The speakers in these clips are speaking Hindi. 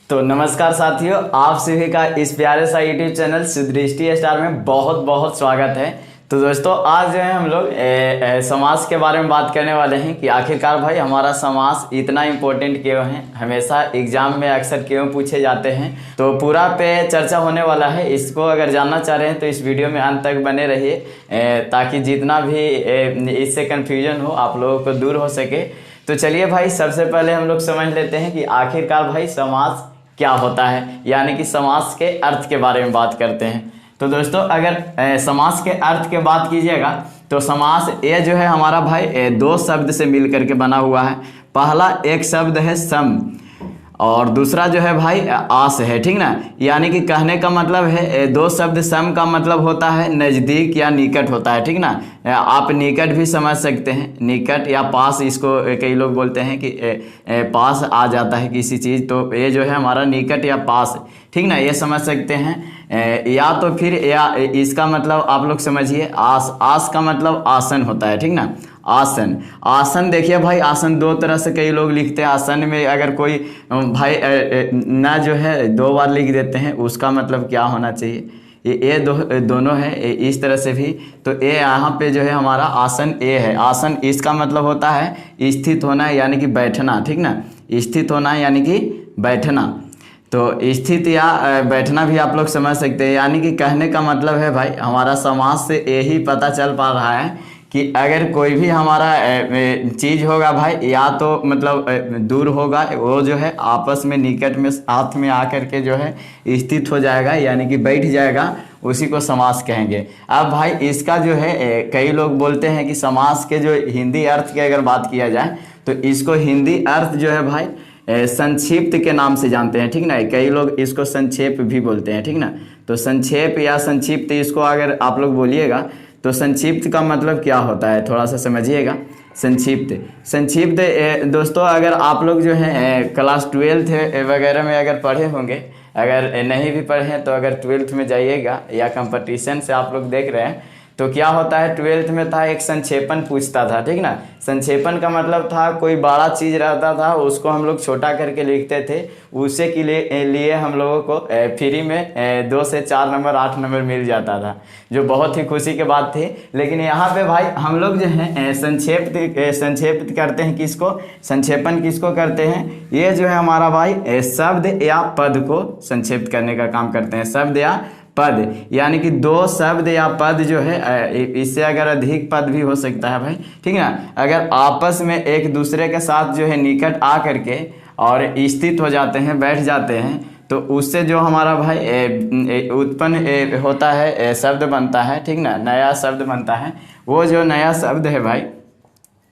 तो नमस्कार साथियों, आप सभी का इस प्यारे सा यूट्यूब चैनल सुदृष्टि स्टार में बहुत बहुत स्वागत है। तो दोस्तों, आज जो है हम लोग समाज के बारे में बात करने वाले हैं कि आखिरकार भाई हमारा समाज इतना इम्पोर्टेंट क्यों है, हमेशा एग्जाम में अक्सर क्यों पूछे जाते हैं। तो पूरा पे चर्चा होने वाला है। इसको अगर जानना चाह रहे हैं तो इस वीडियो में अंत तक बने रहिए, ताकि जितना भी इससे कन्फ्यूजन हो आप लोगों को दूर हो सके। तो चलिए भाई, सबसे पहले हम लोग समझ लेते हैं कि आखिरकार भाई समाज क्या होता है, यानी कि समाज के अर्थ के बारे में बात करते हैं। तो दोस्तों, अगर समाज के अर्थ की बात कीजिएगा तो समाज ये जो है हमारा भाई दो शब्द से मिल करके बना हुआ है। पहला एक शब्द है सम और दूसरा जो है भाई आस है, ठीक ना। यानी कि कहने का मतलब है दो शब्द सम का मतलब होता है नज़दीक या निकट होता है, ठीक ना। आप निकट भी समझ सकते हैं, निकट या पास, इसको कई लोग बोलते हैं कि पास आ जाता है किसी चीज़, तो ये जो है हमारा निकट या पास, ठीक ना, ये समझ सकते हैं। या तो फिर या इसका मतलब आप लोग समझिए आस, आस का मतलब आसन होता है, ठीक ना। आसन, आसन देखिए भाई, आसन दो तरह से कई लोग लिखते हैं। आसन में अगर कोई भाई ना जो है दो बार लिख देते हैं, उसका मतलब क्या होना चाहिए, ये दोनों है इस तरह से भी। तो ये यहाँ पे जो है हमारा आसन ए है। आसन इसका मतलब होता है स्थित होना यानी कि बैठना, ठीक ना। स्थित होना यानी कि बैठना, तो स्थित या बैठना भी आप लोग समझ सकते हैं। यानी कि कहने का मतलब है भाई हमारा समाज से यही पता चल पा रहा है कि अगर कोई भी हमारा चीज़ होगा भाई, या तो मतलब दूर होगा, वो जो है आपस में निकट में साथ में आकर के जो है स्थित हो जाएगा, यानी कि बैठ जाएगा, उसी को समास कहेंगे। अब भाई इसका जो है कई लोग बोलते हैं कि समास के जो हिंदी अर्थ की अगर बात किया जाए तो इसको हिंदी अर्थ जो है भाई संक्षिप्त के नाम से जानते हैं, ठीक ना। कई लोग इसको संक्षेप भी बोलते हैं, ठीक ना। तो संक्षेप या संक्षिप्त, इसको अगर आप लोग बोलिएगा तो संक्षिप्त का मतलब क्या होता है थोड़ा सा समझिएगा। संक्षिप्त दोस्तों, अगर आप लोग जो है क्लास 12 वगैरह में अगर पढ़े होंगे, अगर नहीं भी पढ़े हैं तो अगर 12th में जाइएगा या कंपटीशन से आप लोग देख रहे हैं तो क्या होता है, 12th में था एक संक्षेपण पूछता था, ठीक ना। संक्षेपण का मतलब था कोई बड़ा चीज़ रहता था उसको हम लोग छोटा करके लिखते थे, उसे के लिए हम लोगों को फ्री में 2 से 4 नंबर 8 नंबर मिल जाता था, जो बहुत ही खुशी की बात थी। लेकिन यहाँ पे भाई हम लोग जो है संक्षेपित करते हैं, किसको संक्षेपण किसको करते हैं, ये जो है हमारा भाई शब्द या पद को संक्षेपित करने का काम करते हैं। शब्द या पद, यानी कि दो शब्द या पद जो है, इससे अगर अधिक पद भी हो सकता है भाई, ठीक है ना। अगर आपस में एक दूसरे के साथ जो है निकट आ करके और स्थित हो जाते हैं, बैठ जाते हैं, तो उससे जो हमारा भाई उत्पन्न होता है, शब्द बनता है, ठीक ना, नया शब्द बनता है। वो जो नया शब्द है भाई,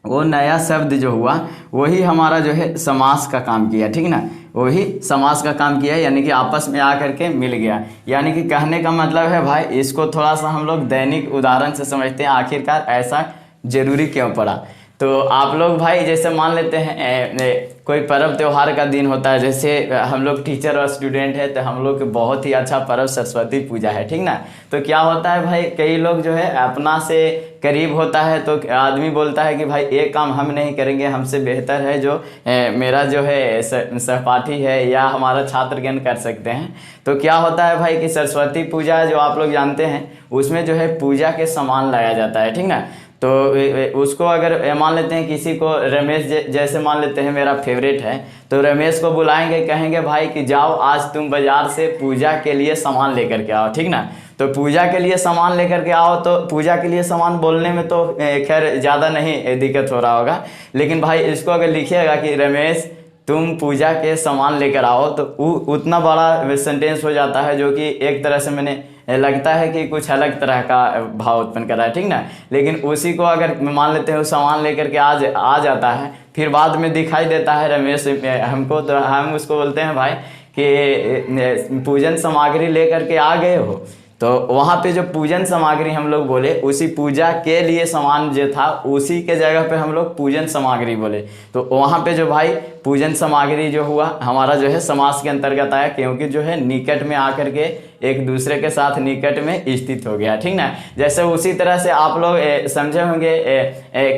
वो नया शब्द जो हुआ वही हमारा जो है समास का काम किया, ठीक ना। वही समास का काम किया, यानी कि आपस में आकर के मिल गया। यानी कि कहने का मतलब है भाई, इसको थोड़ा सा हम लोग दैनिक उदाहरण से समझते हैं, आखिरकार ऐसा जरूरी क्यों पड़ा। तो आप लोग भाई जैसे मान लेते हैं कोई पर्व त्यौहार का दिन होता है, जैसे हम लोग टीचर और स्टूडेंट है तो हम लोग के बहुत ही अच्छा पर्व सरस्वती पूजा है, ठीक ना। तो क्या होता है भाई, कई लोग जो है अपना से करीब होता है तो आदमी बोलता है कि भाई एक काम हम नहीं करेंगे, हमसे बेहतर है जो मेरा जो है सहपाठी है या हमारा छात्रगण कर सकते हैं। तो क्या होता है भाई कि सरस्वती पूजा जो आप लोग जानते हैं, उसमें जो है पूजा के सामान लाया जाता है, ठीक ना। तो उसको अगर मान लेते हैं किसी को, रमेश जैसे मान लेते हैं मेरा फेवरेट है, तो रमेश को बुलाएंगे, कहेंगे भाई कि जाओ आज तुम बाजार से पूजा के लिए सामान लेकर के आओ, ठीक ना। तो पूजा के लिए सामान लेकर के आओ, तो पूजा के लिए सामान बोलने में तो खैर ज़्यादा नहीं दिक्कत हो रहा होगा, लेकिन भाई इसको अगर लिखिएगा कि रमेश तुम पूजा के सामान लेकर आओ, तो उतना बड़ा सेंटेंस हो जाता है, जो कि एक तरह से मैंने लगता है कि कुछ अलग तरह का भाव उत्पन्न कर रहा है, ठीक ना। लेकिन उसी को अगर मान लेते हैं सामान लेकर के आ जाता है, फिर बाद में दिखाई देता है रमेश हमको, तो हम उसको बोलते हैं भाई कि पूजन सामग्री लेकर के आ गए हो। तो वहाँ पे जो पूजन सामग्री हम लोग बोले, उसी पूजा के लिए सामान जो था उसी के जगह पे हम लोग पूजन सामग्री बोले। तो वहाँ पे जो भाई पूजन सामग्री जो हुआ हमारा जो है समास के अंतर्गत आया, क्योंकि जो है निकट में आकर के एक दूसरे के साथ निकट में स्थित हो गया, ठीक ना। जैसे उसी तरह से आप लोग समझे होंगे,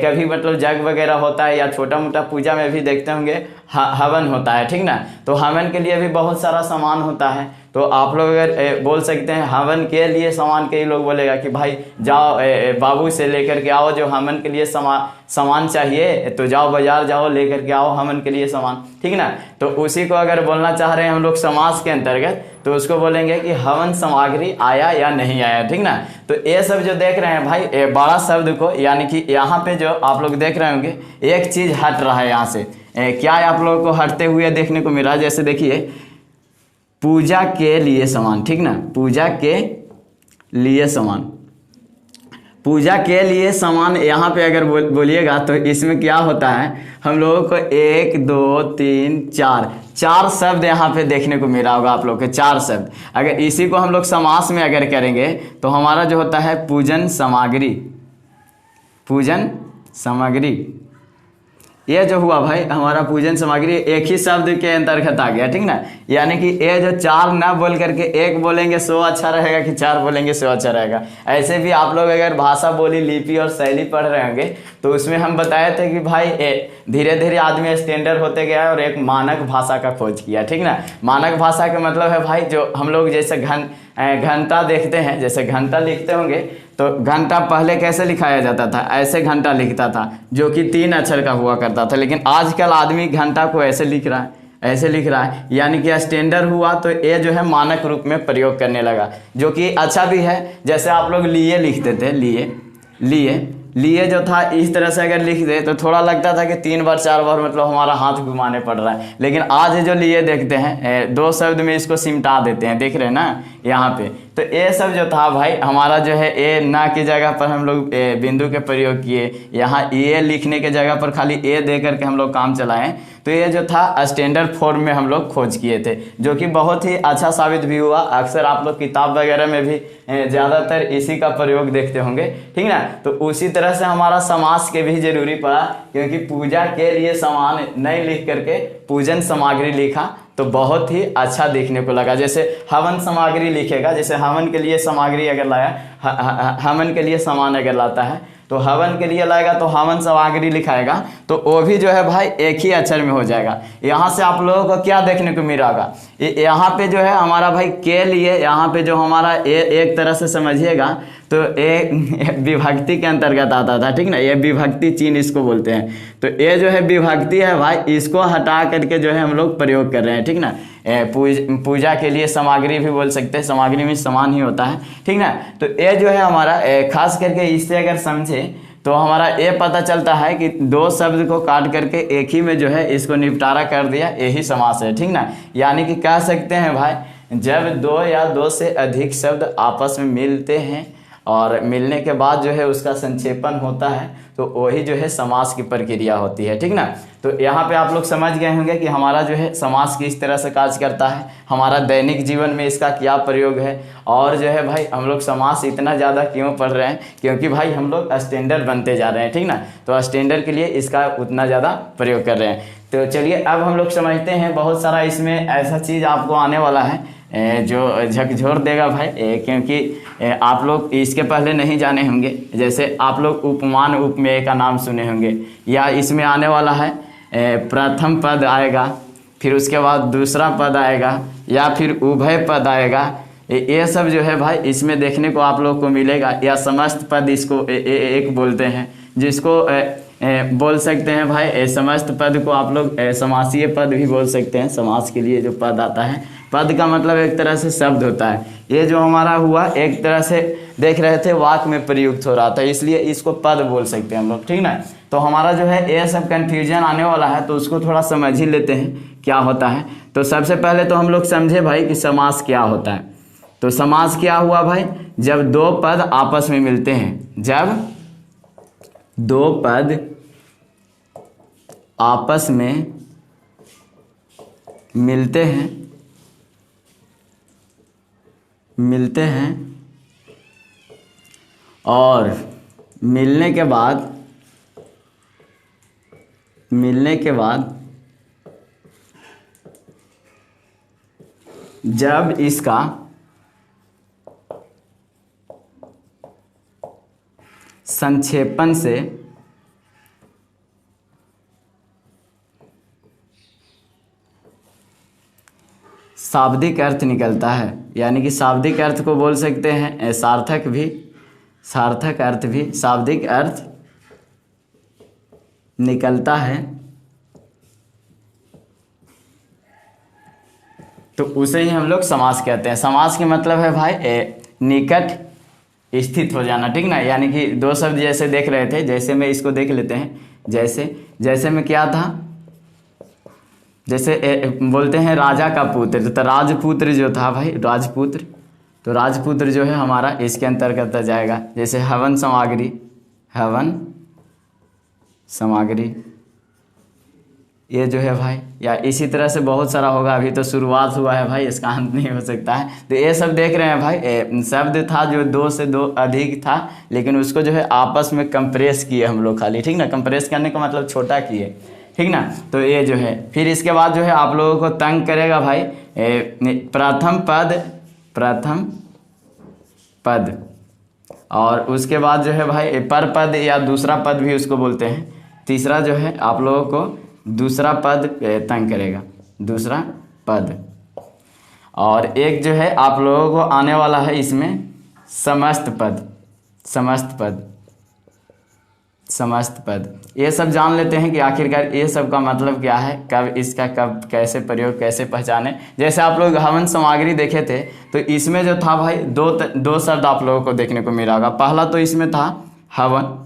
कभी मतलब जग वगैरह होता है या छोटा मोटा पूजा में भी देखते होंगे हवन होता है, ठीक ना। तो हवन के लिए भी बहुत सारा सामान होता है। तो आप लोग अगर बोल सकते हैं हवन के लिए सामान, कई लोग बोलेगा कि भाई जाओ बाबू से लेकर के आओ जो हवन के लिए सामान चाहिए, तो जाओ बाजार जाओ लेकर के आओ हवन के लिए सामान, ठीक ना। तो उसी को अगर बोलना चाह रहे हैं हम लोग समास के अंतर्गत, तो उसको बोलेंगे कि हवन सामग्री आया या नहीं आया, ठीक ना। तो ये सब जो देख रहे हैं भाई बड़ा शब्द को, यानी कि यहाँ पे जो आप लोग देख रहे होंगे एक चीज हट रहा है यहाँ से, क्या आप लोगों को हटते हुए देखने को मिल रहा है। जैसे देखिए पूजा के लिए सामान, ठीक ना, पूजा के लिए सामान, पूजा के लिए सामान यहाँ पे अगर बोलिएगा तो इसमें क्या होता है, हम लोगों को 1 2 3 4 शब्द यहाँ पे देखने को मिल रहा होगा आप लोग के, 4 शब्द। अगर इसी को हम लोग समास में अगर करेंगे तो हमारा जो होता है पूजन सामग्री, पूजन सामग्री, ये जो हुआ भाई हमारा पूजन सामग्री एक ही शब्द के अंतर्गत आ गया, ठीक ना। यानी कि ये जो 4 ना बोल करके 1 बोलेंगे सो अच्छा रहेगा कि 4 बोलेंगे सो अच्छा रहेगा। ऐसे भी आप लोग अगर भाषा बोली लिपि और शैली पढ़ रहे होंगे तो उसमें हम बताए थे कि भाई धीरे धीरे आदमी स्टैंडर्ड होते गया और एक मानक भाषा का खोज किया, ठीक ना। मानक भाषा का मतलब है भाई जो हम लोग जैसे घंटा देखते हैं, जैसे घंटा लिखते होंगे तो घंटा पहले कैसे लिखाया जाता था, ऐसे घंटा लिखता था जो कि 3 अक्षर का हुआ करता था। लेकिन आजकल आदमी घंटा को ऐसे लिख रहा है, ऐसे लिख रहा है, यानी कि स्टैंडर्ड हुआ तो ये जो है मानक रूप में प्रयोग करने लगा, जो कि अच्छा भी है। जैसे आप लोग लिए लिखते थे, लिए जो था इस तरह से अगर लिख दे तो थोड़ा लगता था कि 3 बार 4 बार मतलब हमारा हाथ घुमाने पड़ रहा है। लेकिन आज जो लिए देखते हैं 2 शब्द में इसको सिमटा देते हैं, देख रहे हैं ना यहाँ पे। तो ये सब जो था भाई हमारा जो है ए ना की जगह पर हम लोग बिंदु के प्रयोग किए, यहाँ ए लिखने के जगह पर खाली ए दे करके हम लोग काम चलाएं। तो ये जो था स्टैंडर्ड फॉर्म में हम लोग खोज किए थे, जो कि बहुत ही अच्छा साबित भी हुआ। अक्सर आप लोग किताब वगैरह में भी ज़्यादातर इसी का प्रयोग देखते होंगे, ठीक ना। तो उसी तरह से हमारा समास के भी जरूरी पड़ा, क्योंकि पूजा के लिए सामान नहीं लिख करके पूजन सामग्री लिखा तो बहुत ही अच्छा देखने को लगा। जैसे हवन सामग्री लिखेगा, जैसे हवन के लिए सामग्री अगर लाया, हवन के लिए सामान अगर लाता है तो हवन के लिए लाएगा तो हवन सामग्री लिखाएगा, तो वो भी जो है भाई एक ही अक्षर में हो जाएगा। यहाँ से आप लोगों को क्या देखने को मिल रहा होगा, यहाँ पे जो है हमारा भाई के लिए, यहाँ पे जो हमारा एक तरह से समझिएगा तो एक विभक्ति के अंतर्गत आता था, ठीक ना। ये विभक्ति चिन्ह इसको बोलते हैं। तो ये जो है विभक्ति है भाई, इसको हटा करके जो है हम लोग प्रयोग कर रहे हैं, ठीक ना। पूजा के लिए सामग्री भी बोल सकते हैं, सामग्री में समान ही होता है, ठीक ना। तो ये जो है हमारा खास करके इससे अगर समझे तो हमारा ये पता चलता है कि 2 शब्द को काट करके एक ही में जो है इसको निपटारा कर दिया, यही समास है, ठीक ना। यानी कि कह सकते हैं भाई जब 2 या 2 से अधिक शब्द आपस में मिलते हैं और मिलने के बाद जो है उसका संक्षेपण होता है, तो वही जो है समास की प्रक्रिया होती है, ठीक ना। तो यहाँ पे आप लोग समझ गए होंगे कि हमारा जो है समास किस तरह से कार्य करता है, हमारा दैनिक जीवन में इसका क्या प्रयोग है, और जो है भाई हम लोग समास इतना ज़्यादा क्यों पढ़ रहे हैं, क्योंकि भाई हम लोग स्टैंडर्ड बनते जा रहे हैं, ठीक ना। तो स्टैंडर्ड के लिए इसका उतना ज़्यादा प्रयोग कर रहे हैं। तो चलिए अब हम लोग समझते हैं, बहुत सारा इसमें ऐसा चीज़ आपको आने वाला है जो झकझोर देगा भाई, क्योंकि आप लोग इसके पहले नहीं जाने होंगे। जैसे आप लोग उपमान उपमेय का नाम सुने होंगे, या इसमें आने वाला है प्रथम पद आएगा, फिर उसके बाद दूसरा पद आएगा, या फिर उभय पद आएगा। ये सब जो है भाई इसमें देखने को आप लोग को मिलेगा। या समस्त पद इसको एक बोलते हैं, जिसको बोल सकते हैं भाई समस्त पद को आप लोग समासीय पद भी बोल सकते हैं। समास के लिए जो पद आता है, पद का मतलब एक तरह से शब्द होता है। ये जो हमारा हुआ एक तरह से देख रहे थे वाक्य में प्रयुक्त हो रहा था, इसलिए इसको पद बोल सकते हैं हम लोग, ठीक ना। तो हमारा जो है ये सब कन्फ्यूजन आने वाला है, तो उसको थोड़ा समझ ही लेते हैं क्या होता है। तो सबसे पहले तो हम लोग समझे भाई कि समास क्या होता है। तो समास क्या हुआ भाई, जब 2 पद आपस में मिलते हैं, जब 2 पद आपस में मिलते हैं और मिलने के बाद जब इसका संक्षेपण से शाब्दिक अर्थ निकलता है, यानी कि शाब्दिक अर्थ को बोल सकते हैं सार्थक भी, सार्थक अर्थ भी, शाब्दिक अर्थ निकलता है तो उसे ही हम लोग समास कहते हैं। समास के मतलब है भाई निकट स्थित हो जाना, ठीक ना। यानी कि दो शब्द जैसे देख रहे थे, जैसे में इसको देख लेते हैं, जैसे में क्या था, जैसे बोलते हैं राजा का पुत्र, तो राजपुत्र जो था भाई, राजपुत्र, तो राजपुत्र जो है हमारा इसके अंतर्गत आ जाएगा। जैसे हवन सामग्री, हवन सामग्री, ये जो है भाई, या इसी तरह से बहुत सारा होगा, अभी तो शुरुआत हुआ है भाई, इसका अंत नहीं हो सकता है। तो ये सब देख रहे हैं भाई, शब्द था जो दो से दो अधिक था, लेकिन उसको जो है आपस में कंप्रेस किए हम लोग खाली, ठीक ना। कंप्रेस करने का मतलब छोटा किए, ठीक ना। तो ये जो है, फिर इसके बाद जो है आप लोगों को तंग करेगा भाई प्रथम पद, प्रथम पद, और उसके बाद जो है भाई पर पद या दूसरा पद भी उसको बोलते हैं। तीसरा जो है आप लोगों को दूसरा पद तंग करेगा, दूसरा पद। और एक जो है आप लोगों को आने वाला है इसमें समस्त पद, समस्त पद, समस्त पद। ये सब जान लेते हैं कि आखिरकार ये सब का मतलब क्या है, कब इसका कब कैसे प्रयोग, कैसे पहचाने। जैसे आप लोग हवन सामग्री देखे थे, तो इसमें जो था भाई दो शब्द आप लोगों को देखने को मिला होगा। पहला तो इसमें था हवन,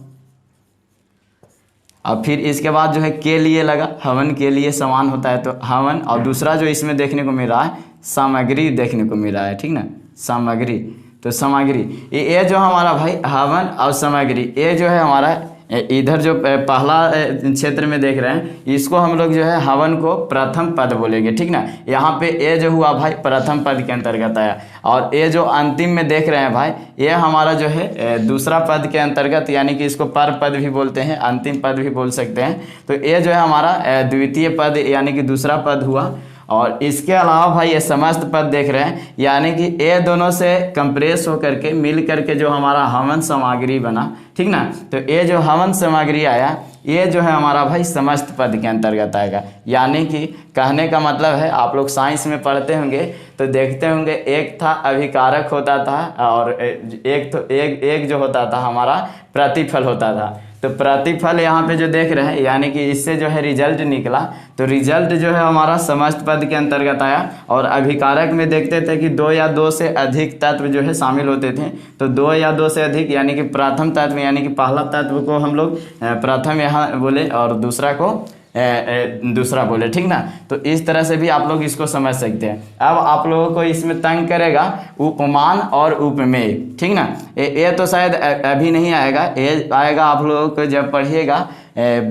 और फिर इसके बाद जो है के लिए लगा, हवन के लिए समान होता है तो हवन, और दूसरा जो इसमें देखने को मिल रहा है सामग्री देखने को मिल रहा है, ठीक ना, सामग्री। तो सामग्री ये जो हमारा भाई हवन और सामग्री, ये जो है हमारा इधर जो पहला क्षेत्र में देख रहे हैं, इसको हम लोग जो है हवन को प्रथम पद बोलेंगे, ठीक ना। यहाँ पे ये जो हुआ भाई प्रथम पद के अंतर्गत आया, और ये जो अंतिम में देख रहे हैं भाई, ये हमारा जो है दूसरा पद के अंतर्गत, यानी कि इसको पर पद भी बोलते हैं, अंतिम पद भी बोल सकते हैं। तो ये जो है हमारा द्वितीय पद यानी कि दूसरा पद हुआ। और इसके अलावा भाई ये समस्त पद देख रहे हैं, यानी कि ये दोनों से कंप्रेस होकर के मिल करके जो हमारा हवन सामग्री बना, ठीक ना। तो ये जो हवन सामग्री आया, ये जो है हमारा भाई समस्त पद के अंतर्गत आएगा। यानी कि कहने का मतलब है, आप लोग साइंस में पढ़ते होंगे तो देखते होंगे, एक था अभिकारक होता था, और एक जो होता था हमारा प्रतिफल होता था। तो प्रतिफल यहाँ पे जो देख रहे हैं, यानी कि इससे जो है रिजल्ट निकला, तो रिजल्ट जो है हमारा समस्त पद के अंतर्गत आया। और अभिकारक में देखते थे कि दो या दो से अधिक तत्व जो है शामिल होते थे, तो दो या दो से अधिक यानी कि प्रथम तत्व, यानी कि पहला तत्व को हम लोग प्रथम यहाँ बोले और दूसरा को दूसरा बोले, ठीक ना। तो इस तरह से भी आप लोग इसको समझ सकते हैं। अब आप लोगों को इसमें तंग करेगा उपमान और उपमेय, ठीक ना। ये तो शायद अभी नहीं आएगा, ये आएगा आप लोगों को जब पढ़िएगा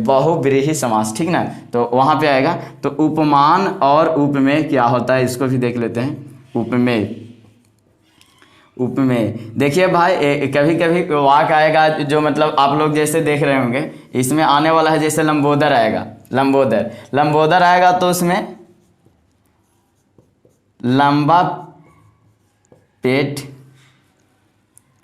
बहुव्रीहि समास, ठीक ना, तो वहाँ पे आएगा। तो उपमान और उपमेय क्या होता है इसको भी देख लेते हैं। उपमेय, उपमेय देखिए भाई, कभी कभी वाक आएगा जो मतलब आप लोग जैसे देख रहे होंगे, इसमें आने वाला है जैसे लंबोदर आएगा, लंबोदर आएगा तो उसमें लंबा पेट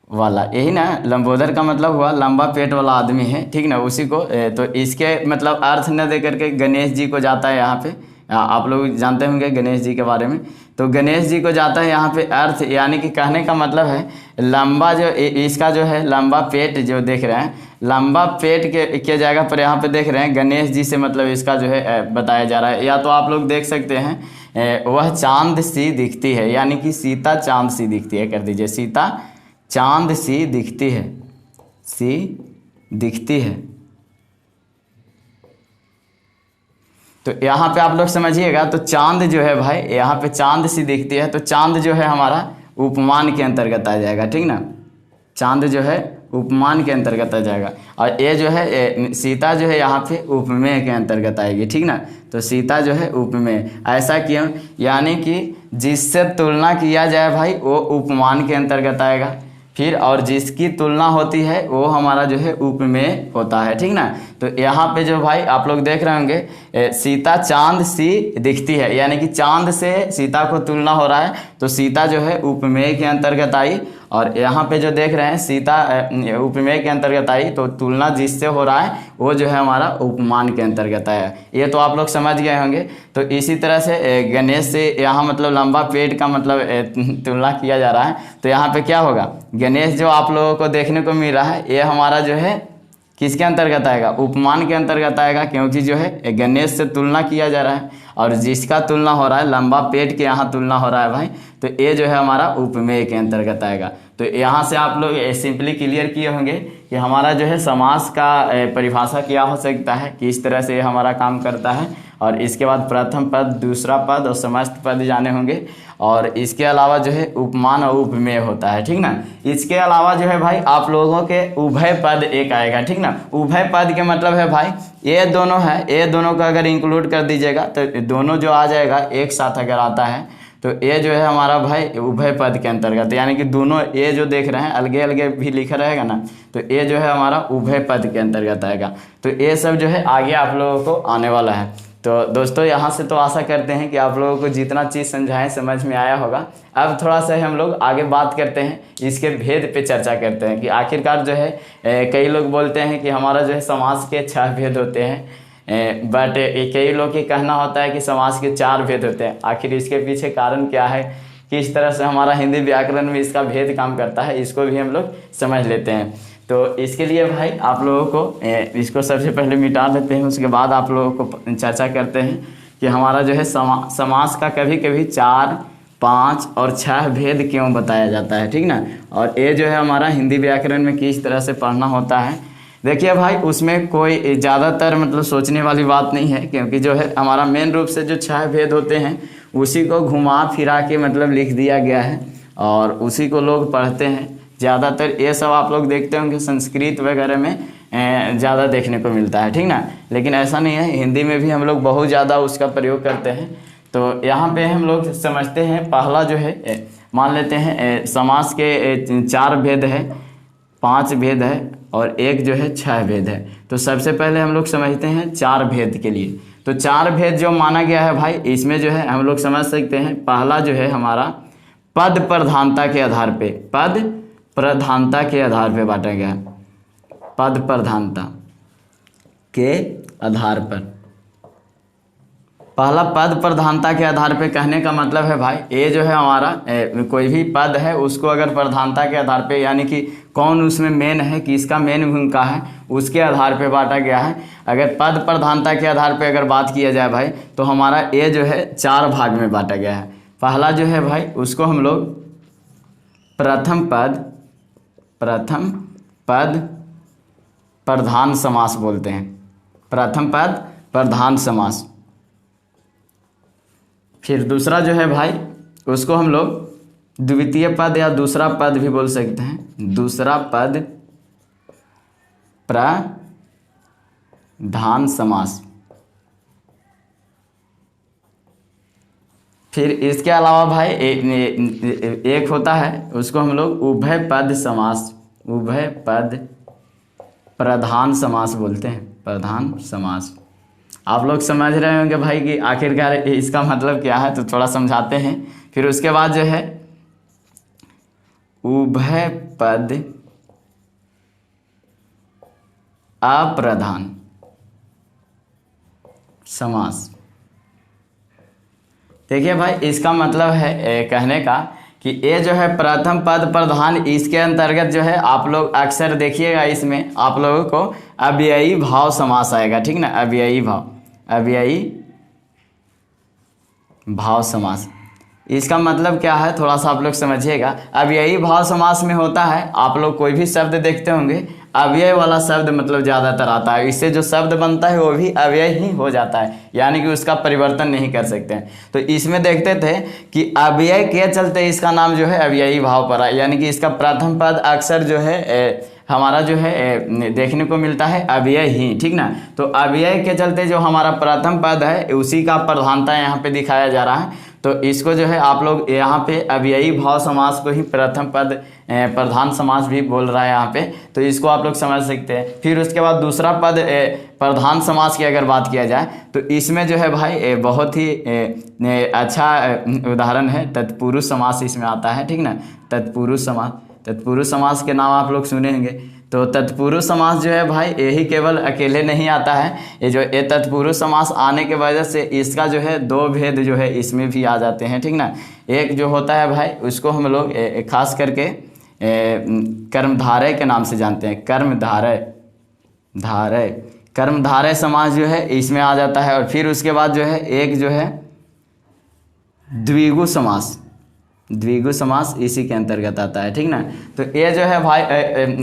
वाला, यही ना लंबोदर का मतलब हुआ लंबा पेट वाला आदमी है, ठीक ना, उसी को। तो इसके मतलब अर्थ न दे करके गणेश जी को जाता है यहाँ पे, आप लोग जानते होंगे गणेश जी के बारे में। तो गणेश जी को जाता है यहाँ पे अर्थ, यानी कि कहने का मतलब है लंबा जो इसका जो है लंबा पेट जो देख रहे हैं, लंबा पेट के जगह पर यहाँ पे देख रहे हैं गणेश जी से मतलब इसका जो है बताया जा रहा है। या तो आप लोग देख सकते हैं वह चांद सी दिखती है, यानी कि सीता चांद सी दिखती है, कर दीजिए सीता चांद सी दिखती है, सी दिखती है। तो यहाँ पे आप लोग समझिएगा, तो चांद जो है भाई, यहाँ पे चांद सी दिखती है, तो चांद जो है हमारा उपमान के अंतर्गत आ जाएगा, ठीक ना। चांद जो है उपमान के अंतर्गत आ जाएगा, और ये जो है सीता जो है यहाँ पे उपमेय के अंतर्गत आएगी, ठीक ना। तो सीता जो है उपमेय, ऐसा क्यों, यानी कि जिससे तुलना किया जाए भाई वो उपमान के अंतर्गत आएगा, फिर और जिसकी तुलना होती है वो हमारा जो है उपमेय होता है, ठीक ना। तो यहाँ पे जो भाई आप लोग देख रहे होंगे सीता चांद सी दिखती है, यानी कि चांद से सीता को तुलना हो रहा है। तो सीता जो है उपमेय के अंतर्गत आई, और यहाँ पे जो देख रहे हैं सीता उपमेय के अंतर्गत आई, तो तुलना जिससे हो रहा है वो जो है हमारा उपमान के अंतर्गत आया। ये तो आप लोग समझ गए होंगे। तो इसी तरह से गणेश से यहाँ मतलब लंबा पेट का मतलब तुलना किया जा रहा है। तो यहाँ पे क्या होगा, गणेश जो आप लोगों को देखने को मिल रहा है ये हमारा जो है किसके अंतर्गत आएगा, उपमान के अंतर्गत आएगा, क्योंकि जो है गणेश से तुलना किया जा रहा है, और जिसका तुलना हो रहा है लंबा पेट के यहाँ तुलना हो रहा है भाई, तो ये जो है हमारा उपमेय के अंतर्गत आएगा। तो यहाँ से आप लोग सिंपली क्लियर किए होंगे कि हमारा जो है समास का परिभाषा क्या हो सकता है, किस तरह से हमारा काम करता है, और इसके बाद प्रथम पद, दूसरा पद और समस्त पद जाने होंगे। और इसके अलावा जो है उपमान और उपमेय होता है, ठीक ना। इसके अलावा जो है भाई आप लोगों के उभय पद एक आएगा, ठीक ना। उभय पद के मतलब है भाई ये दोनों है, ये दोनों को अगर इंक्लूड कर दीजिएगा तो दोनों जो आ जाएगा एक साथ अगर आता है तो ये जो है हमारा भाई उभय पद के अंतर्गत, यानी कि दोनों ये जो देख रहे हैं अलगे अलगे भी लिखा रहेगा ना, तो ये जो है हमारा उभय पद के अंतर्गत आएगा। तो ये सब जो है आगे आप लोगों को आने वाला है। तो दोस्तों यहाँ से तो आशा करते हैं कि आप लोगों को जितना चीज़ समझाएं समझ में आया होगा। अब थोड़ा सा हम लोग आगे बात करते हैं, इसके भेद पे चर्चा करते हैं कि आखिरकार जो है कई लोग बोलते हैं कि हमारा जो है समास के 6 भेद होते हैं, बट कई लोग के कहना होता है कि समास के 4 भेद होते हैं। आखिर इसके पीछे कारण क्या है, किस तरह से हमारा हिंदी व्याकरण में इसका भेद काम करता है, इसको भी हम लोग समझ लेते हैं। तो इसके लिए भाई आप लोगों को इसको सबसे पहले मिटा लेते हैं, उसके बाद आप लोगों को चर्चा करते हैं कि हमारा जो है समास का कभी कभी 4, 5 और 6 भेद क्यों बताया जाता है, ठीक ना। और ये जो है हमारा हिंदी व्याकरण में किस तरह से पढ़ना होता है। देखिए भाई उसमें कोई ज़्यादातर मतलब सोचने वाली बात नहीं है, क्योंकि जो है हमारा मेन रूप से जो 6 भेद होते हैं उसी को घुमा फिरा के मतलब लिख दिया गया है, और उसी को लोग पढ़ते हैं ज़्यादातर। ये सब आप लोग देखते होंगे संस्कृत वगैरह में ज़्यादा देखने को मिलता है, ठीक ना। लेकिन ऐसा नहीं है, हिंदी में भी हम लोग बहुत ज़्यादा उसका प्रयोग करते हैं। तो यहाँ पे हम लोग समझते हैं, पहला जो है मान लेते हैं समास के 4 भेद है, 5 भेद है और एक जो है 6 भेद है। तो सबसे पहले हम लोग समझते हैं 4 भेद के लिए। तो 4 भेद जो माना गया है भाई, इसमें जो है हम लोग समझ सकते हैं, पहला जो है हमारा पद प्रधानता के आधार पे, पद प्रधानता के आधार पे बांटा गया है, पद प्रधानता के आधार पर। पहला पद प्रधानता के आधार पे कहने का मतलब है भाई ये जो है हमारा कोई भी पद है उसको अगर प्रधानता के आधार पे, यानी कि कौन उसमें मेन है, किसका मेन भूमिका है, उसके आधार पे बांटा गया है। अगर पद प्रधानता के आधार पे अगर बात किया जाए भाई तो हमारा ये जो है 4 भाग में बांटा गया है। पहला जो है भाई उसको हम लोग प्रथम पद प्रधान समास बोलते हैं, प्रथम पद प्रधान समास। फिर दूसरा जो है भाई उसको हम लोग द्वितीय पद या दूसरा पद भी बोल सकते हैं, दूसरा पद प्रधान समास। फिर इसके अलावा भाई एक होता है उसको हम लोग उभय पद समास, उभय पद प्रधान समास बोलते हैं, प्रधान समास। आप लोग समझ रहे होंगे भाई कि आखिरकार इसका मतलब क्या है, तो थोड़ा समझाते हैं। फिर उसके बाद जो है उभय पद अप्रधान समास। देखिए भाई इसका मतलब है कहने का कि ये जो है प्रथम पद प्रधान, इसके अंतर्गत जो है आप लोग अक्सर देखिएगा इसमें आप लोगों को अव्ययी भाव समास आएगा, ठीक ना। अव्ययी भाव, अव्ययी भाव समास। इसका मतलब क्या है थोड़ा सा आप लोग समझिएगा। अव्ययी भाव समास में होता है, आप लोग कोई भी शब्द देखते होंगे अव्यय वाला शब्द मतलब ज़्यादातर आता है, इससे जो शब्द बनता है वो भी अव्यय ही हो जाता है, यानी कि उसका परिवर्तन नहीं कर सकते हैं। तो इसमें देखते थे कि अव्यय के चलते इसका नाम जो है अव्ययी भाव पड़ा, यानी कि इसका प्रथम पद अक्सर जो है हमारा जो है देखने को मिलता है अव्यय ही, ठीक ना। तो अव्यय के चलते जो हमारा प्रथम पद है उसी का प्रधानता यहाँ पे दिखाया जा रहा है। तो इसको जो है आप लोग यहाँ पे अव्ययी भाव समास को ही प्रथम पद प्रधान समास भी बोल रहा है यहाँ पे, तो इसको आप लोग समझ सकते हैं। फिर उसके बाद दूसरा पद प्रधान समास की अगर बात किया जाए तो इसमें जो है भाई बहुत ही अच्छा उदाहरण है तत्पुरुष समास इसमें आता है, ठीक ना। तत्पुरुष समास, तत्पुरुष समास के नाम आप लोग सुने होंगे। तो तत्पुरुष समास जो है भाई यही केवल अकेले नहीं आता है, ये तत्पुरुष समास आने के वजह से इसका जो है दो भेद जो है इसमें भी आ जाते हैं, ठीक ना। एक जो होता है भाई उसको हम लोग खास करके कर्मधारय के नाम से जानते हैं, कर्मधारय समास जो है इसमें आ जाता है। और फिर उसके बाद जो है एक जो है द्विगु समास, द्विगु समास इसी के अंतर्गत आता है, ठीक ना। तो ये जो है भाई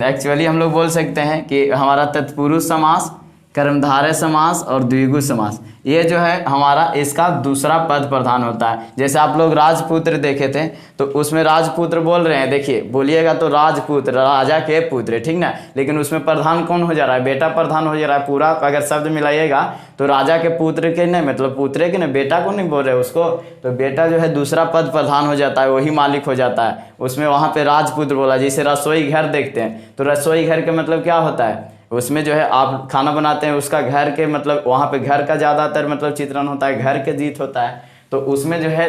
एक्चुअली हम लोग बोल सकते हैं कि हमारा तत्पुरुष समास, कर्मधारय समास और द्विगु समास, ये जो है हमारा इसका दूसरा पद प्रधान होता है। जैसे आप लोग राजपुत्र देखे थे तो उसमें राजपुत्र बोल रहे हैं, देखिए बोलिएगा तो राजपुत्र, राजा के पुत्र, ठीक ना। लेकिन उसमें प्रधान कौन हो जा रहा है, बेटा प्रधान हो जा रहा है। पूरा अगर शब्द मिलाइएगा तो राजा के पुत्र के नहीं, मतलब पुत्रे के नहीं, बेटा को नहीं बोल रहे उसको, तो बेटा जो है दूसरा पद प्रधान हो जाता है, वही मालिक हो जाता है उसमें। वहाँ पे राजपुत्र बोला। जैसे रसोई घर देखते हैं तो रसोई घर का मतलब क्या होता है, उसमें जो है आप खाना बनाते हैं उसका घर के मतलब वहाँ पे घर का ज़्यादातर मतलब चित्रण होता है, घर के जीत होता है, तो उसमें जो है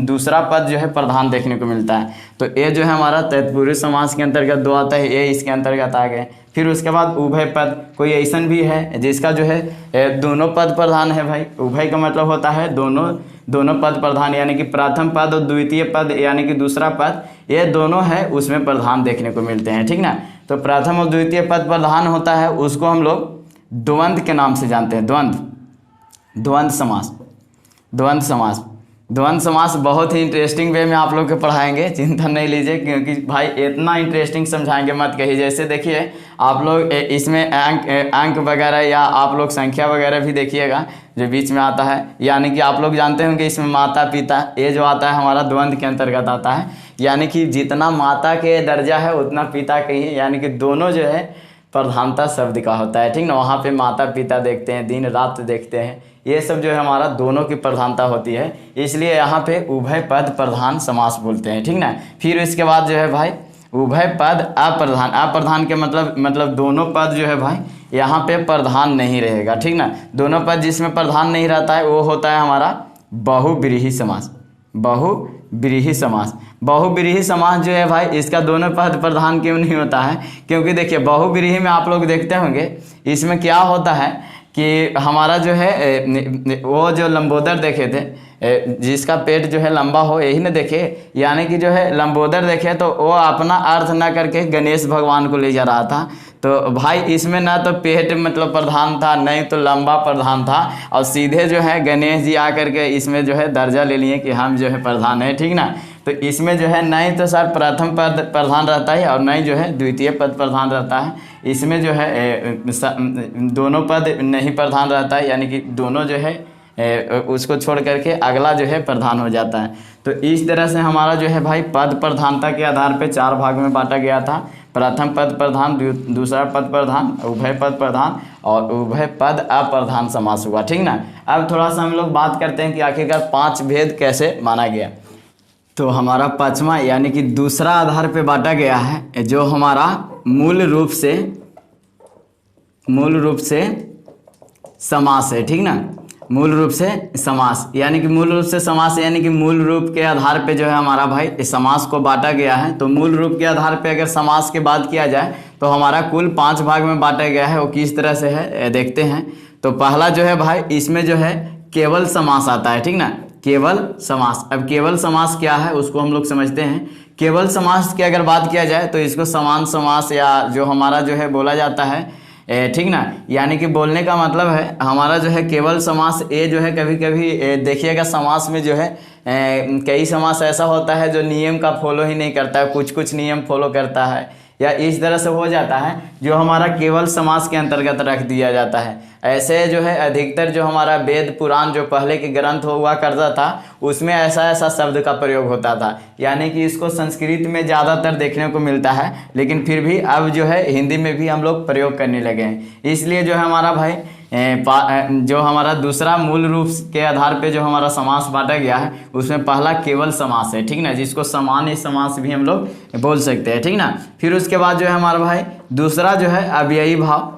दूसरा पद जो है प्रधान देखने को मिलता है। तो ये जो है हमारा तत्पुरुष समास के अंतर्गत दो आता है, ये इसके अंतर्गत आ गए। फिर उसके बाद उभय पद, कोई ऐसा भी है जिसका जो है दोनों पद प्रधान है भाई। उभय का मतलब होता है दोनों पद प्रधान, यानी कि प्रथम पद और द्वितीय पद यानी कि दूसरा पद, ये दोनों है उसमें प्रधान देखने को मिलते हैं, ठीक ना। तो प्रथम और द्वितीय पद प्रधान होता है उसको हम लोग द्वंद्व के नाम से जानते हैं, द्वंद्व समास। द्वंद्व समास बहुत ही इंटरेस्टिंग वे में आप लोग को पढ़ाएंगे, चिंता नहीं लीजिए, क्योंकि भाई इतना इंटरेस्टिंग समझाएंगे मत कहिए। जैसे देखिए आप लोग इसमें अंक वगैरह या आप लोग संख्या वगैरह भी देखिएगा जो बीच में आता है, यानी कि आप लोग जानते होंगे इसमें माता पिता, ये जो आता है हमारा द्वंद्व के अंतर्गत आता है। यानी कि जितना माता के दर्जा है उतना पिता के ही, यानी कि दोनों जो है प्रधानता शब्द का होता है, ठीक ना। वहाँ पे माता पिता देखते हैं, दिन रात देखते हैं, ये सब जो है हमारा दोनों की प्रधानता होती है, इसलिए यहाँ पे उभय पद प्रधान समास बोलते हैं, ठीक ना। फिर इसके बाद जो है भाई उभय पद अप्रधान, अप्रधान के मतलब दोनों पद जो है भाई यहाँ पे प्रधान नहीं रहेगा, ठीक ना। दोनों पद जिसमें प्रधान नहीं रहता है वो होता है हमारा बहुव्रीहि समास। बहुव्रीहि समास जो है भाई इसका दोनों पद प्रधान क्यों नहीं होता है, क्योंकि देखिए बहुव्रीहि में आप लोग देखते होंगे इसमें क्या होता है कि हमारा जो है वो जो लंबोदर देखे थे, जिसका पेट जो है लंबा हो, यही ना देखे, यानी कि जो है लंबोदर देखे तो वो अपना अर्थ ना करके गणेश भगवान को ले जा रहा था। तो भाई इसमें ना तो पेट मतलब प्रधान था, नहीं तो लंबा प्रधान था, और सीधे जो है गणेश जी आकर के इसमें जो है दर्जा ले लिए कि हम जो है प्रधान है, ठीक ना। तो इसमें जो है नहीं तो सर प्रथम पद प्रधान रहता है और नहीं जो है द्वितीय पद प्रधान रहता है। इसमें जो है दोनों पद नहीं प्रधान रहता है, यानी कि दोनों जो है उसको छोड़ करके अगला जो है प्रधान हो जाता है। तो इस तरह से हमारा जो है भाई पद प्रधानता के आधार पे 4 भाग में बांटा गया था। प्रथम पद प्रधान, दूसरा पद प्रधान, उभय पद प्रधान और उभय पद अप्रधान समास हुआ, ठीक ना। अब थोड़ा सा हम लोग बात करते हैं कि आखिरकार 5 भेद कैसे माना गया। तो हमारा पांचवा यानी कि दूसरा आधार पे बांटा गया है, जो हमारा मूल रूप से समास है, ठीक ना। मूल रूप से समास यानी कि मूल रूप के आधार पे जो है हमारा भाई समास को बांटा गया है। तो मूल रूप के आधार पे अगर समास की बात किया जाए तो हमारा कुल 5 भाग में बांटा गया है। वो किस तरह से है देखते हैं। तो पहला जो है भाई इसमें जो है केवल समास आता है, ठीक ना। केवल समास, अब केवल समास क्या है उसको हम लोग समझते हैं। केवल समास की अगर बात किया जाए तो इसको समान समास या जो हमारा जो है बोला जाता है, ठीक ना। यानी कि बोलने का मतलब है हमारा जो है केवल समास, ये जो है कभी कभी देखिएगा समास में जो है कई समास ऐसा होता है जो नियम का फॉलो ही नहीं करता है, कुछ नियम फॉलो करता है। या इस तरह से हो जाता है जो हमारा केवल समास के अंतर्गत रख दिया जाता है। ऐसे जो है अधिकतर जो हमारा वेद पुराण जो पहले के ग्रंथ हुआ करता था उसमें ऐसा ऐसा शब्द का प्रयोग होता था, यानी कि इसको संस्कृत में ज़्यादातर देखने को मिलता है, लेकिन फिर भी अब जो है हिंदी में भी हम लोग प्रयोग करने लगे हैं। इसलिए जो है हमारा भाई जो हमारा दूसरा मूल रूप के आधार पे जो हमारा समास बांटा गया है उसमें पहला केवल समास है, ठीक ना, जिसको सामान्य समास भी हम लोग बोल सकते हैं, ठीक ना। फिर उसके बाद जो है हमारा भाई दूसरा जो है अव्ययी भाव।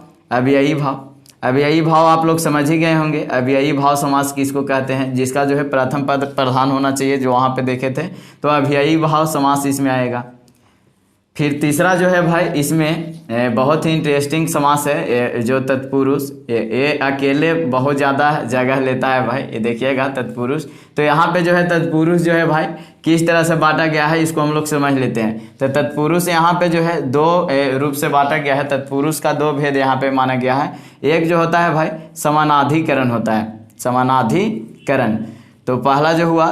अव्ययी भाव आप लोग समझ ही गए होंगे। अव्ययी भाव समास किसको कहते हैं, जिसका जो है प्रथम पद प्रधान होना चाहिए, जो वहाँ पे देखे थे, तो अव्ययी भाव समास इसमें आएगा। फिर तीसरा जो है भाई इसमें बहुत ही इंटरेस्टिंग समास है जो तत्पुरुष, ये अकेले बहुत ज़्यादा जगह लेता है भाई, ये देखिएगा तत्पुरुष। तो यहाँ पे जो है तत्पुरुष जो है भाई किस तरह से बांटा गया है इसको हम लोग समझ लेते हैं। तो तत्पुरुष यहाँ पे जो है दो रूप से बांटा गया है। तत्पुरुष का दो भेद यहाँ पे माना गया है। एक जो होता है भाई समानाधिकरण होता है, समानाधिकरण। तो पहला जो हुआ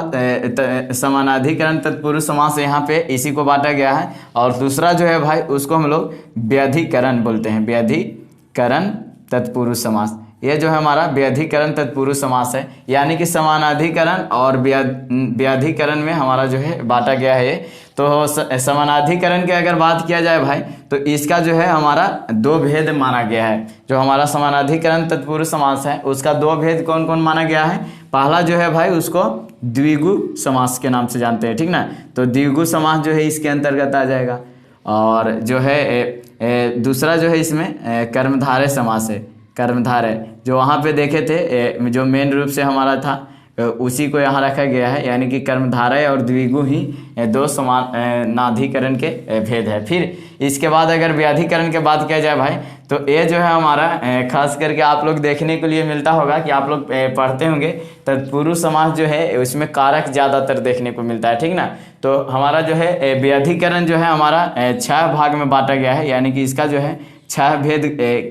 समानाधिकरण तत्पुरुष समास यहाँ पे इसी को बांटा गया है। और दूसरा जो है भाई उसको हम लोग व्यधिकरण बोलते हैं, व्यधिकरण तत्पुरुष समास। ये जो है हमारा व्यधिकरण तत्पुरुष समास है, यानी कि समानाधिकरण और व्यधिकरण में हमारा जो है बांटा गया है ये। तो समानाधिकरण की अगर बात किया जाए भाई तो इसका जो है हमारा दो भेद माना गया है। जो हमारा समानाधिकरण तत्पुरुष समास है उसका दो भेद कौन कौन माना गया है। पहला जो है भाई उसको द्विगु समास के नाम से जानते हैं, ठीक ना। तो द्विगु समास जो है इसके अंतर्गत आ जाएगा। और जो है दूसरा जो है इसमें कर्मधारय समास है, कर्मधारय जो वहाँ पे देखे थे जो मेन रूप से हमारा था उसी को यहाँ रखा गया है, यानी कि कर्मधारय और द्विगु ही दो समानाधिकरण के भेद है। फिर इसके बाद अगर व्याधिकरण की बात किया जाए भाई तो ये जो है हमारा खास करके आप लोग देखने के लिए मिलता होगा कि आप लोग पढ़ते होंगे तत्पुरुष समास जो है उसमें कारक ज़्यादातर देखने को मिलता है, ठीक ना। तो हमारा जो है व्याधिकरण जो है हमारा 6 भाग में बांटा गया है, यानी कि इसका जो है 6 भेद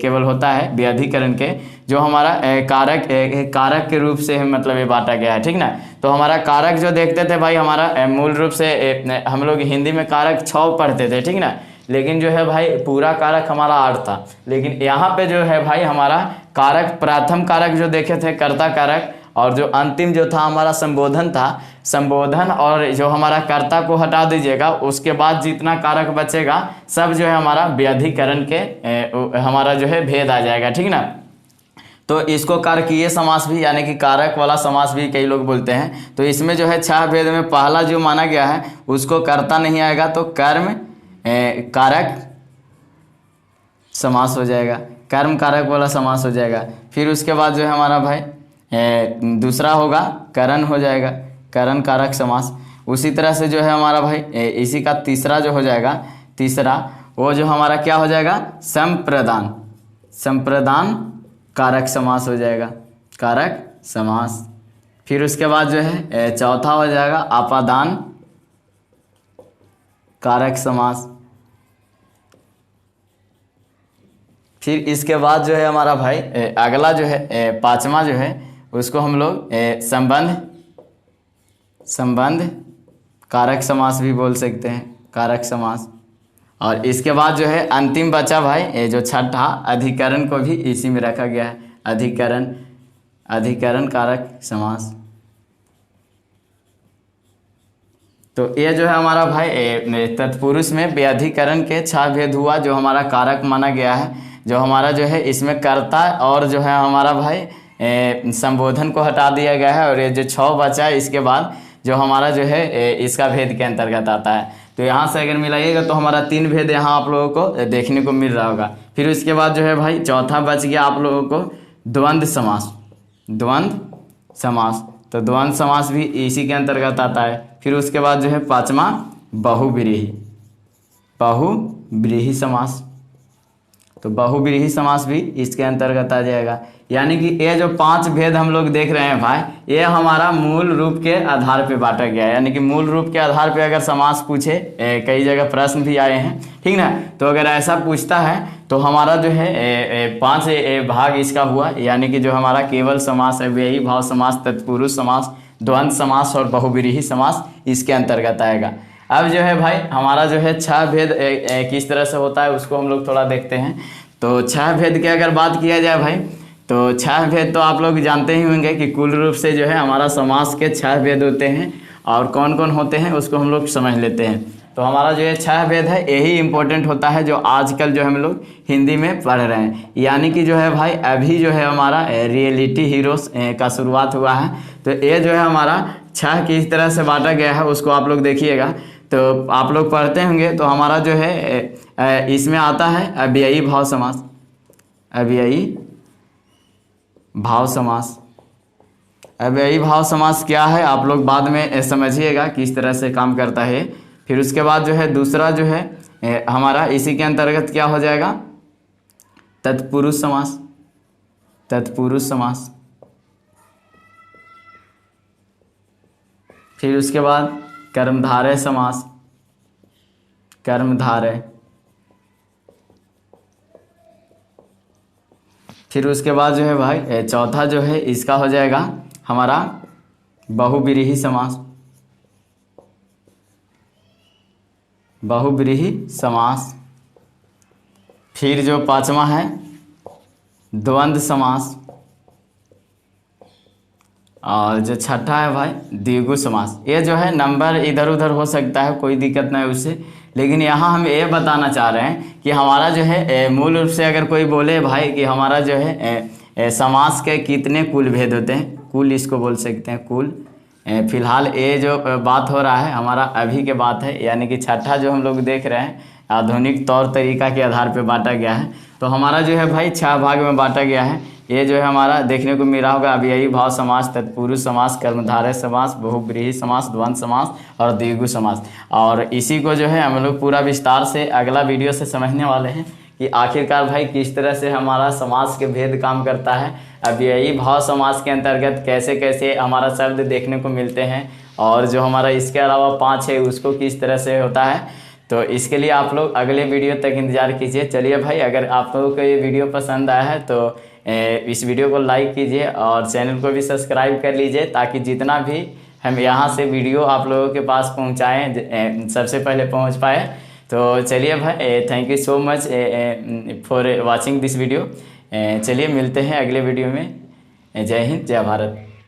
केवल होता है व्याधिकरण के, जो हमारा कारक के रूप से मतलब ये बांटा गया है, ठीक ना। तो हमारा कारक जो देखते थे भाई हमारा मूल रूप से हम लोग हिंदी में कारक 6 पढ़ते थे, ठीक ना, लेकिन जो है भाई पूरा कारक हमारा 8 था। लेकिन यहाँ पे जो है भाई हमारा कारक प्रथम कारक जो देखे थे कर्ता कारक, और जो अंतिम जो था हमारा संबोधन था, संबोधन और जो हमारा कर्ता को हटा दीजिएगा उसके बाद जितना कारक बचेगा सब जो है हमारा व्याधिकरण के हमारा जो है भेद आ जाएगा, ठीक ना। तो इसको कारकीय समास भी यानी कि कारक वाला समास भी कई लोग बोलते हैं। तो इसमें जो है 6 भेद में पहला जो माना गया है उसको कर्ता नहीं आएगा तो कर्म कारक समास हो जाएगा, कर्म कारक वाला समास हो जाएगा। फिर उसके बाद जो है हमारा भाई दूसरा होगा करण हो जाएगा, करण कारक समास। उसी तरह से जो है हमारा भाई इसी का तीसरा जो हो जाएगा, तीसरा वो जो हमारा क्या हो जाएगा संप्रदान, संप्रदान कारक समास हो जाएगा, कारक समास। फिर उसके बाद जो है चौथा हो जाएगा आपादान कारक समास। फिर इसके बाद जो है हमारा भाई अगला जो है पांचवा जो है उसको हम लोग संबंध, संबंध कारक समास भी बोल सकते हैं, कारक समास। और इसके बाद जो है अंतिम बचा भाई जो छठा अधिकरण को भी इसी में रखा गया है, अधिकरण, अधिकरण कारक समास। तो ये जो है हमारा भाई तत्पुरुष में व्याधिकरण के 6 भेद हुआ जो हमारा कारक माना गया है। जो हमारा जो है इसमें कर्ता और जो है हमारा भाई संबोधन को हटा दिया गया है। और ये जो 6 बचा है इसके बाद जो हमारा जो है इसका भेद के अंतर्गत आता है। तो यहाँ से अगर मिलाइएगा तो हमारा 3 भेद यहाँ आप लोगों को देखने को मिल रहा होगा। फिर उसके बाद जो है भाई चौथा बच गया आप लोगों को द्वंद्व समास, द्वंद्व समास। तो द्वंद्व समास भी इसी के अंतर्गत आता है। फिर उसके बाद जो है पांचवा बहुव्रीहि, बहुव्रीहि समास। तो बहुव्रीहि समास भी इसके अंतर्गत आ जाएगा। यानी कि ये जो 5 भेद हम लोग देख रहे हैं भाई ये हमारा मूल रूप के आधार पे बांटा गया है। यानी कि मूल रूप के आधार पे अगर समास पूछे, कई जगह प्रश्न भी आए हैं, ठीक ना। तो अगर ऐसा पूछता है तो हमारा जो है 5 भाग इसका हुआ। यानी कि जो हमारा केवल समास, अव्ययी भाव समास, तत्पुरुष समास, द्वंद्व समास और बहुव्रीहि समास इसके अंतर्गत आएगा। अब जो है भाई हमारा जो है छह भेद किस तरह से होता है उसको हम लोग थोड़ा देखते हैं। तो छह भेद की अगर बात किया जाए भाई, तो छह भेद तो आप लोग जानते ही होंगे कि कुल रूप से जो है हमारा समास के छह भेद होते हैं, और कौन कौन होते हैं उसको हम लोग समझ लेते हैं। तो हमारा जो ये छह भेद है यही इंपॉर्टेंट होता है जो आजकल जो हम लोग हिंदी में पढ़ रहे हैं, यानी कि जो है भाई अभी जो है हमारा रियलिटी हीरोज का शुरुआत हुआ है। तो ये जो है हमारा छह किस तरह से बांटा गया है उसको आप लोग देखिएगा। तो आप लोग पढ़ते होंगे तो हमारा जो है इसमें आता है अव्ययी भाव समास। अव्ययी भाव समास, अव्ययी भाव समास क्या है आप लोग बाद में समझिएगा किस तरह से काम करता है। फिर उसके बाद जो है दूसरा जो है हमारा इसी के अंतर्गत क्या हो जाएगा, तत्पुरुष समास। तत्पुरुष समास। फिर उसके बाद कर्मधारय समास। कर्मधारय। फिर उसके बाद जो है भाई चौथा जो है इसका हो जाएगा हमारा बहुव्रीहि समास। बहुव्रीहि समास। फिर जो पांचवा है द्वंद्व समास, और जो छठा है भाई द्विगु समास। ये जो है नंबर इधर उधर हो सकता है, कोई दिक्कत नहीं उससे, लेकिन यहाँ हम ये बताना चाह रहे हैं कि हमारा जो है मूल रूप से अगर कोई बोले भाई कि हमारा जो है समास के कितने कुल भेद होते हैं, कुल इसको बोल सकते हैं कुल। फिलहाल ये जो बात हो रहा है हमारा अभी के बात है, यानी कि छठा जो हम लोग देख रहे हैं आधुनिक तौर तरीका के आधार पर बांटा गया है। तो हमारा जो है भाई छह भाग में बांटा गया है। ये जो है हमारा देखने को मिला होगा अव्ययी भाव समास, तत्पुरुष समास, कर्मधारय समास, बहुव्रीहि समास, द्वंद्व समास और द्विगु समास। और इसी को जो है हम लोग पूरा विस्तार से अगला वीडियो से समझने वाले हैं कि आखिरकार भाई किस तरह से हमारा समास के भेद काम करता है, अव्ययी भाव समास के अंतर्गत कैसे कैसे हमारा शब्द देखने को मिलते हैं, और जो हमारा इसके अलावा पाँच है उसको किस तरह से होता है। तो इसके लिए आप लोग अगले वीडियो तक इंतज़ार कीजिए। चलिए भाई, अगर आप लोगों को ये वीडियो पसंद आया है तो इस वीडियो को लाइक कीजिए और चैनल को भी सब्सक्राइब कर लीजिए, ताकि जितना भी हम यहाँ से वीडियो आप लोगों के पास पहुँचाएँ सबसे पहले पहुँच पाए। तो चलिए भाई, thank you so much for watching this video. चलिए मिलते हैं अगले वीडियो में। जय हिंद, जय भारत।